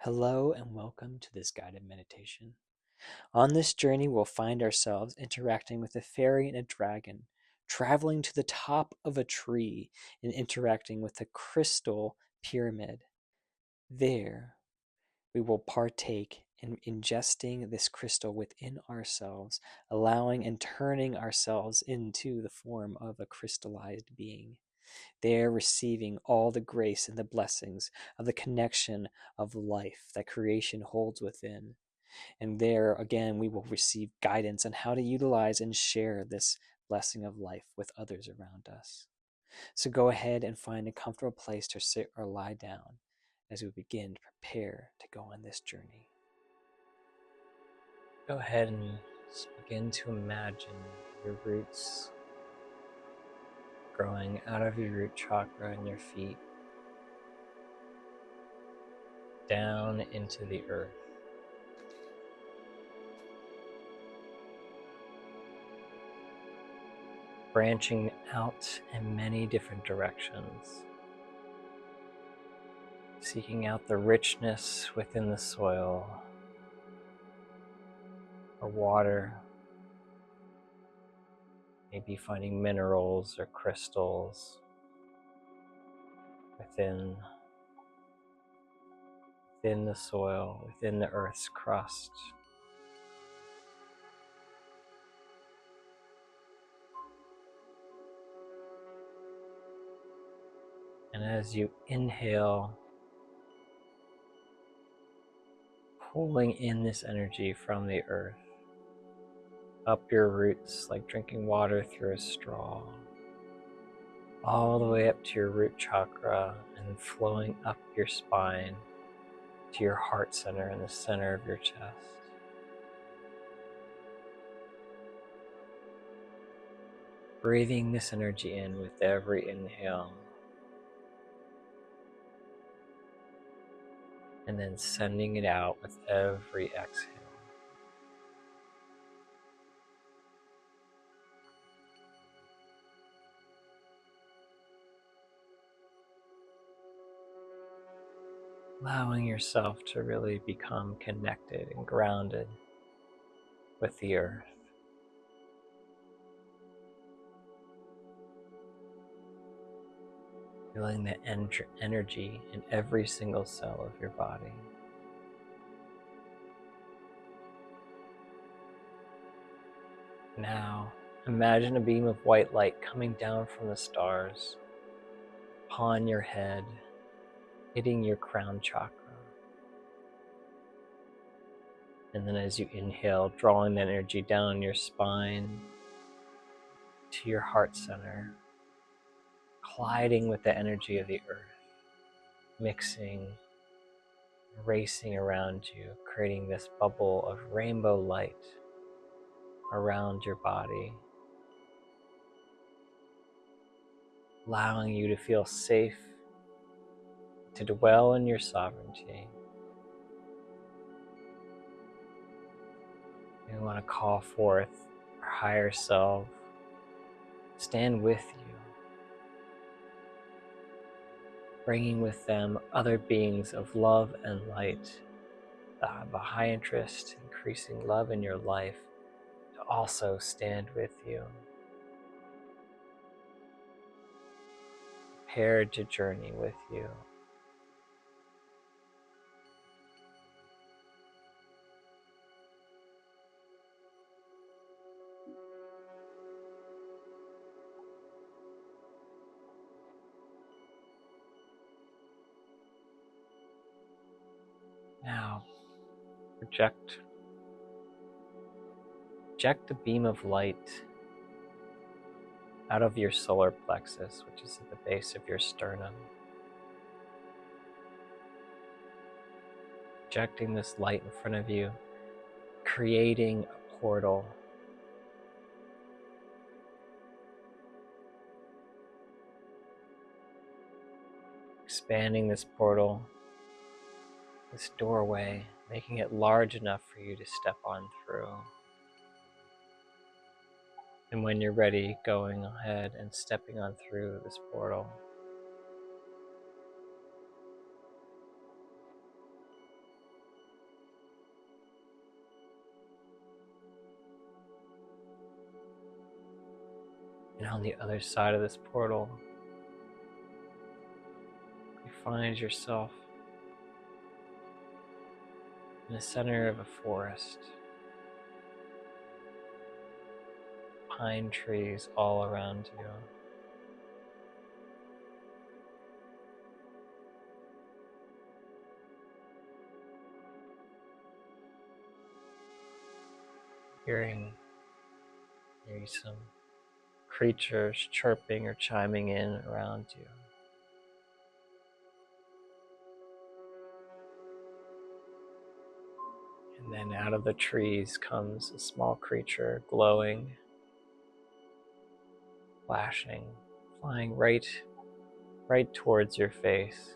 Hello and welcome to this guided meditation. On this journey, we'll find ourselves interacting with a fairy and a dragon, traveling to the top of a tree and interacting with a crystal pyramid. There, we will partake in ingesting this crystal within ourselves, allowing and turning ourselves into the form of a crystallized being. There receiving all the grace and the blessings of the connection of life that creation holds within. And there again, we will receive guidance on how to utilize and share this blessing of life with others around us. So go ahead and find a comfortable place to sit or lie down as we begin to prepare to go on this journey. Go ahead and begin to imagine your roots growing out of your root chakra in your feet, down into the earth. Branching out in many different directions, seeking out the richness within the soil or water, maybe finding minerals or crystals within the soil, within the earth's crust. And as you inhale, pulling in this energy from the earth, up your roots like drinking water through a straw, all the way up to your root chakra and flowing up your spine to your heart center in the center of your chest. Breathing this energy in with every inhale, and then sending it out with every exhale. Allowing yourself to really become connected and grounded with the earth. Feeling the energy in every single cell of your body. Now, imagine a beam of white light coming down from the stars upon your head, hitting your crown chakra. And then as you inhale, drawing that energy down your spine to your heart center, colliding with the energy of the earth, mixing, racing around you, creating this bubble of rainbow light around your body, allowing you to feel safe to dwell in your sovereignty. We want to call forth our higher self, stand with you, bringing with them other beings of love and light that have a high interest, increasing love in your life, to also stand with you, prepared to journey with you. Now, project a beam of light out of your solar plexus, which is at the base of your sternum. Projecting this light in front of you, creating a portal. Expanding this portal, this doorway, making it large enough for you to step on through. And when you're ready, going ahead and stepping on through this portal. And on the other side of this portal, you find yourself in the center of a forest. Pine trees all around you. Hearing maybe some creatures chirping or chiming in around you. And then out of the trees comes a small creature, glowing, flashing, flying right towards your face.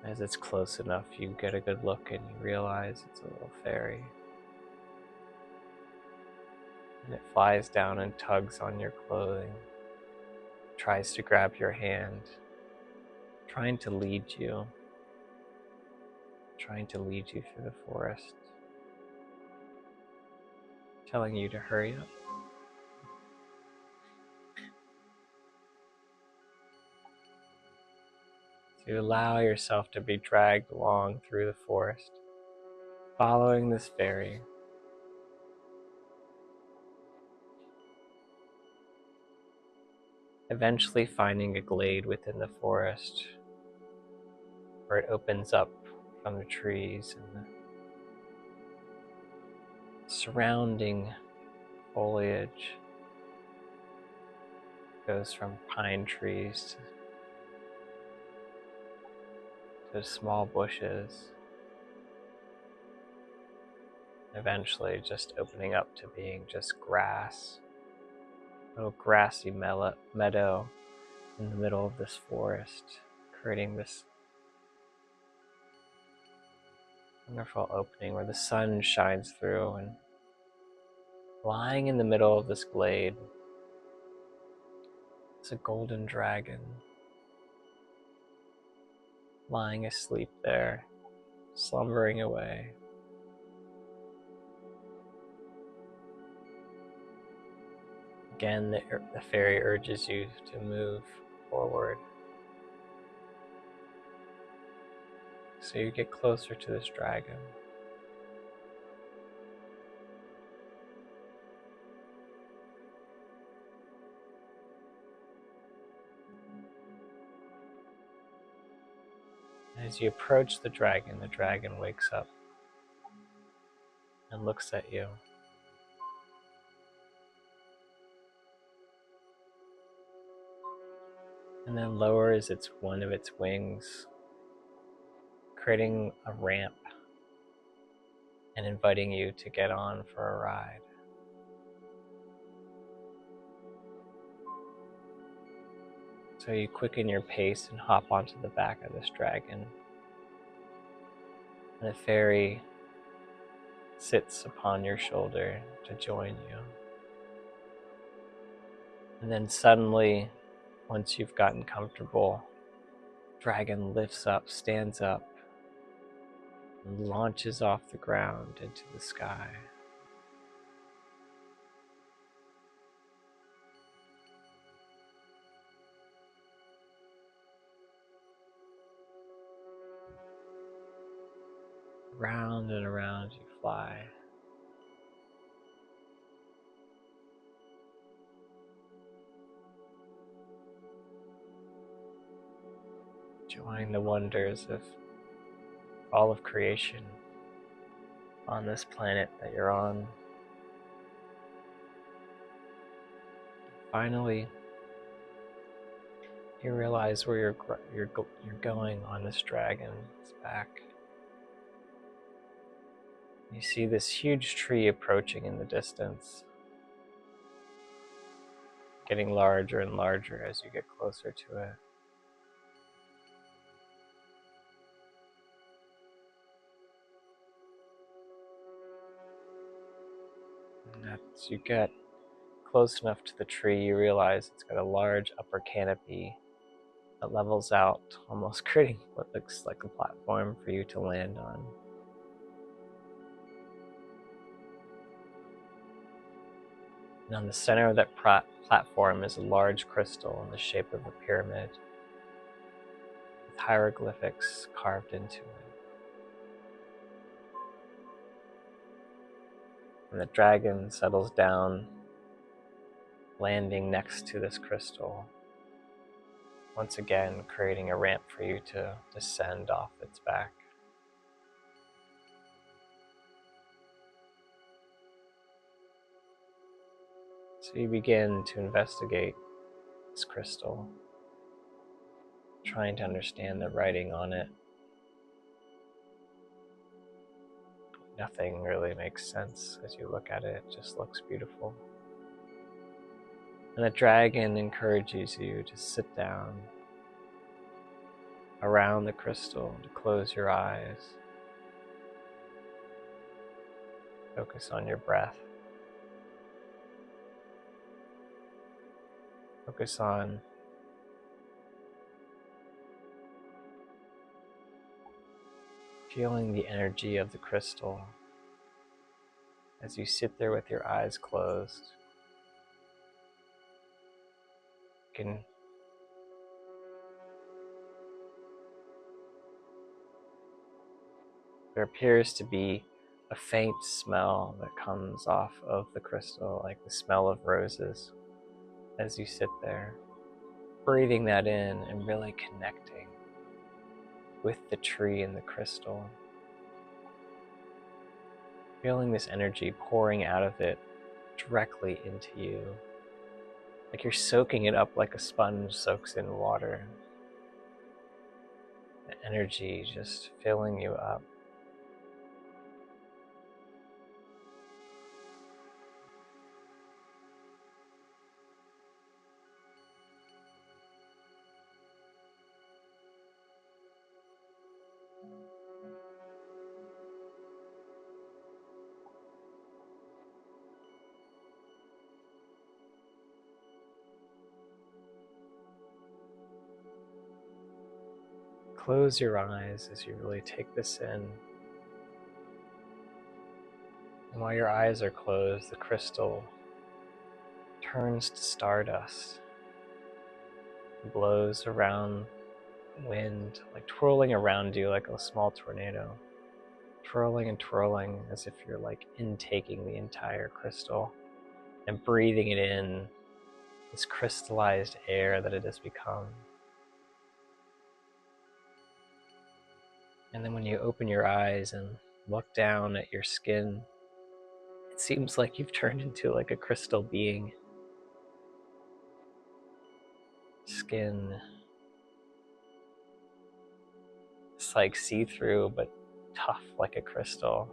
As it's close enough, you get a good look and you realize it's a little fairy. And it flies down and tugs on your clothing, tries to grab your hand, trying to lead you through the forest, telling you to hurry up. So you allow yourself to be dragged along through the forest, following this fairy. Eventually finding a glade within the forest where it opens up from the trees and the surrounding foliage goes from pine trees to small bushes, eventually just opening up to being just grass, a little grassy meadow in the middle of this forest, creating this wonderful opening where the sun shines through, and lying in the middle of this glade is a golden dragon lying asleep there, slumbering away. Again, the fairy urges you to move forward. So you get closer to this dragon. As you approach the dragon wakes up and looks at you. And then lowers one of its wings, creating a ramp and inviting you to get on for a ride. So you quicken your pace and hop onto the back of this dragon. And the fairy sits upon your shoulder to join you. And then suddenly, once you've gotten comfortable, dragon lifts up, stands up, and launches off the ground into the sky. Round and around you fly. Enjoying the wonders of all of creation on this planet that you're on. Finally, you realize where you're going on this dragon's back. You see this huge tree approaching in the distance, getting larger and larger as you get closer to it. And as you get close enough to the tree, you realize it's got a large upper canopy that levels out, almost creating what looks like a platform for you to land on. And on the center of that platform is a large crystal in the shape of a pyramid with hieroglyphics carved into it. And the dragon settles down, landing next to this crystal, once again creating a ramp for you to descend off its back. So you begin to investigate this crystal, trying to understand the writing on it. Nothing really makes sense as you look at it, it just looks beautiful. And the dragon encourages you to sit down around the crystal, to close your eyes, focus on your breath, focus on feeling the energy of the crystal as you sit there with your eyes closed. There appears to be a faint smell that comes off of the crystal, like the smell of roses, as you sit there, breathing that in and really connecting with the tree and the crystal. Feeling this energy pouring out of it directly into you, like you're soaking it up like a sponge soaks in water. The energy just filling you up. Close your eyes as you really take this in. And while your eyes are closed, the crystal turns to stardust, blows around wind, like twirling around you like a small tornado, twirling and twirling as if you're like intaking the entire crystal and breathing it in, this crystallized air that it has become. And then when you open your eyes and look down at your skin, it seems like you've turned into like a crystal being. Skin, it's like see-through but tough like a crystal,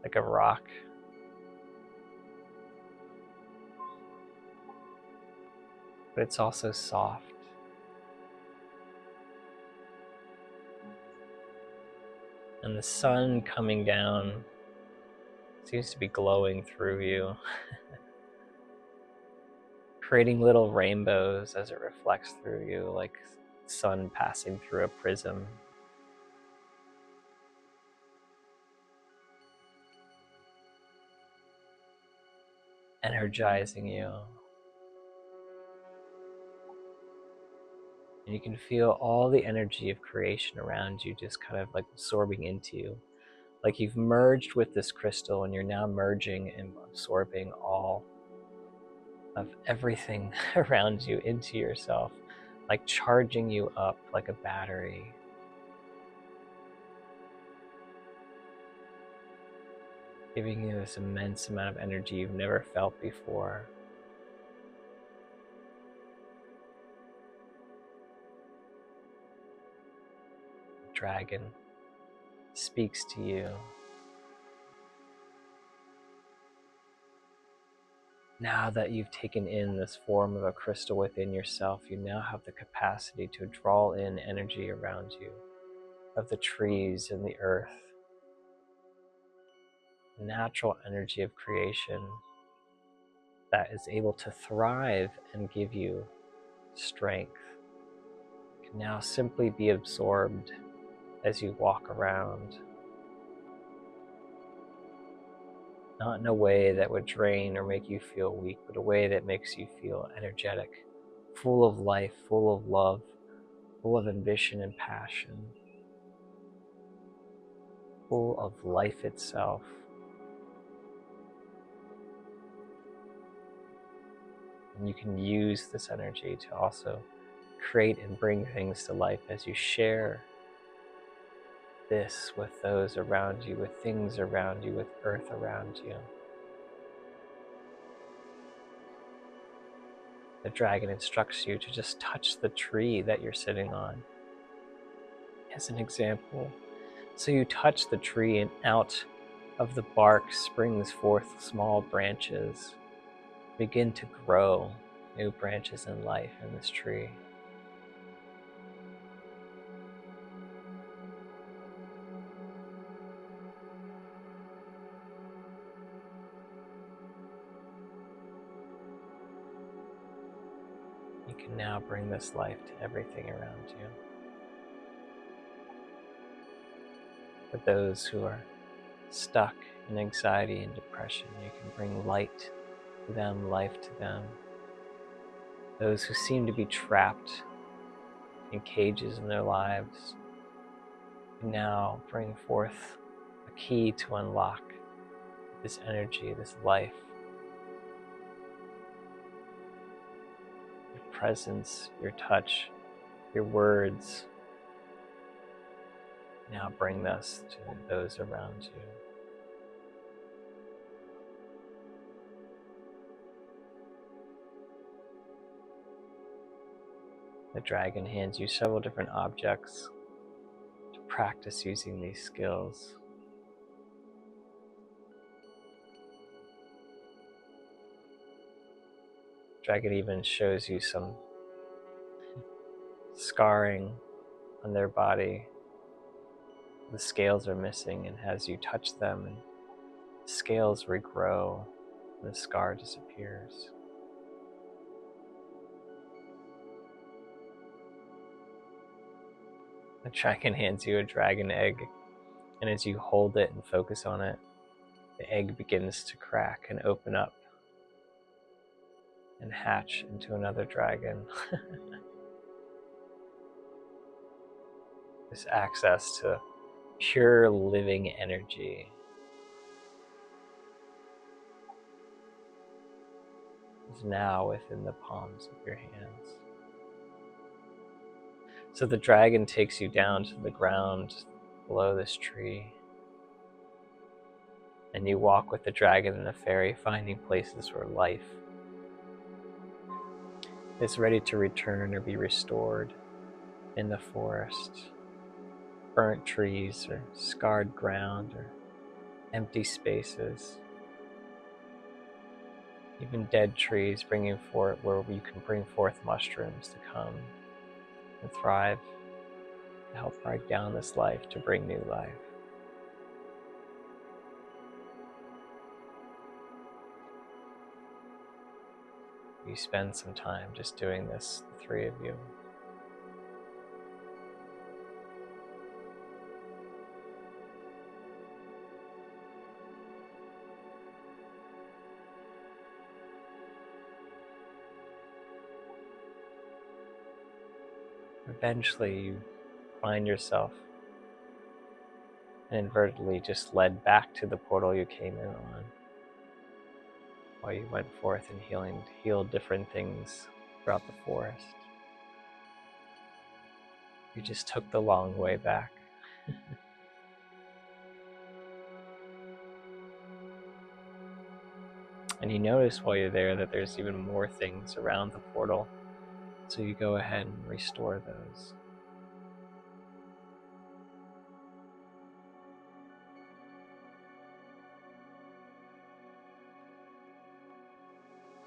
like a rock. But it's also soft. And the sun coming down seems to be glowing through you, creating little rainbows as it reflects through you, like sun passing through a prism. Energizing you. And you can feel all the energy of creation around you just kind of like absorbing into you. Like you've merged with this crystal and you're now merging and absorbing all of everything around you into yourself, like charging you up like a battery. Giving you this immense amount of energy you've never felt before. The dragon speaks to you. Now that you've taken in this form of a crystal within yourself, you now have the capacity to draw in energy around you, of the trees and the earth, natural energy of creation that is able to thrive and give you strength, can now simply be absorbed as you walk around. not in a way that would drain or make you feel weak, but a way that makes you feel energetic, full of life, full of love, full of ambition and passion, full of life itself. And you can use this energy to also create and bring things to life as you share this with those around you, with things around you, with earth around you. The dragon instructs you to just touch the tree that you're sitting on, as an example. So you touch the tree, and out of the bark springs forth small branches, begin to grow new branches and life in this tree. You can now bring this life to everything around you. For those who are stuck in anxiety and depression, you can bring light to them, life to them. Those who seem to be trapped in cages in their lives, you now bring forth a key to unlock this energy, this life. Your presence, your touch, your words now bring this to those around you. The dragon hands you several different objects to practice using these skills. Dragon even shows you some scarring on their body. The scales are missing, and as you touch them, and the scales regrow, and the scar disappears. The dragon hands you a dragon egg, and as you hold it and focus on it, the egg begins to crack and open up and hatch into another dragon. This access to pure living energy is now within the palms of your hands. So the dragon takes you down to the ground below this tree, and you walk with the dragon and the fairy, finding places where life is ready to return or be restored in the forest. Burnt trees or scarred ground or empty spaces. Even dead trees bringing forth where you can bring forth mushrooms to come and thrive, to help break down this life, to bring new life. You spend some time just doing this, the three of you. Eventually you find yourself inadvertently just led back to the portal you came in on, while you went forth and healed different things throughout the forest. You just took the long way back. And you notice while you're there that there's even more things around the portal, so you go ahead and restore those.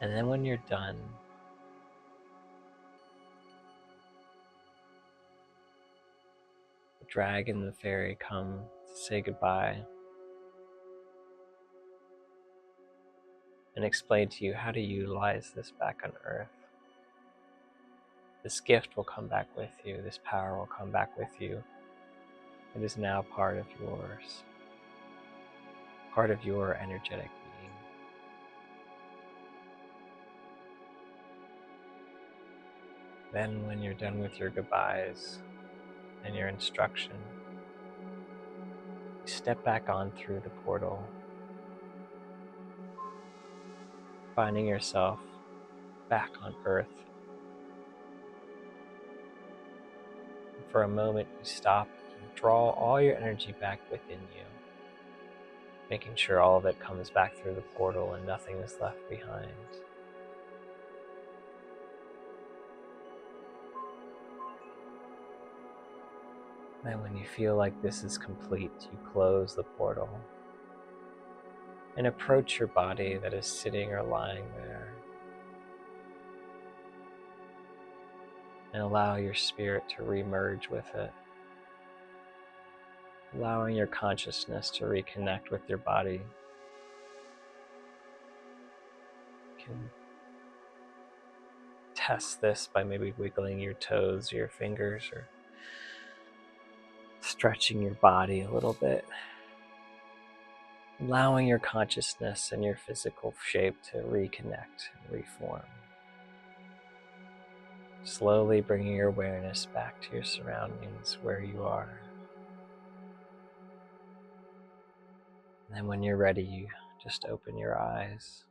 And then when you're done, the dragon and the fairy come to say goodbye and explain to you how to utilize this back on Earth. This gift will come back with you. This power will come back with you. It is now part of yours, part of your energetic being. Then when you're done with your goodbyes and your instruction, you step back on through the portal, finding yourself back on Earth. And for a moment, you stop and draw all your energy back within you, making sure all of it comes back through the portal and nothing is left behind. And when you feel like this is complete, you close the portal and approach your body that is sitting or lying there, and allow your spirit to re-merge with it, allowing your consciousness to reconnect with your body. You can test this by maybe wiggling your toes or your fingers or stretching your body a little bit, allowing your consciousness and your physical shape to reconnect and reform. Slowly bringing your awareness back to your surroundings, where you are. And then when you're ready, you just open your eyes.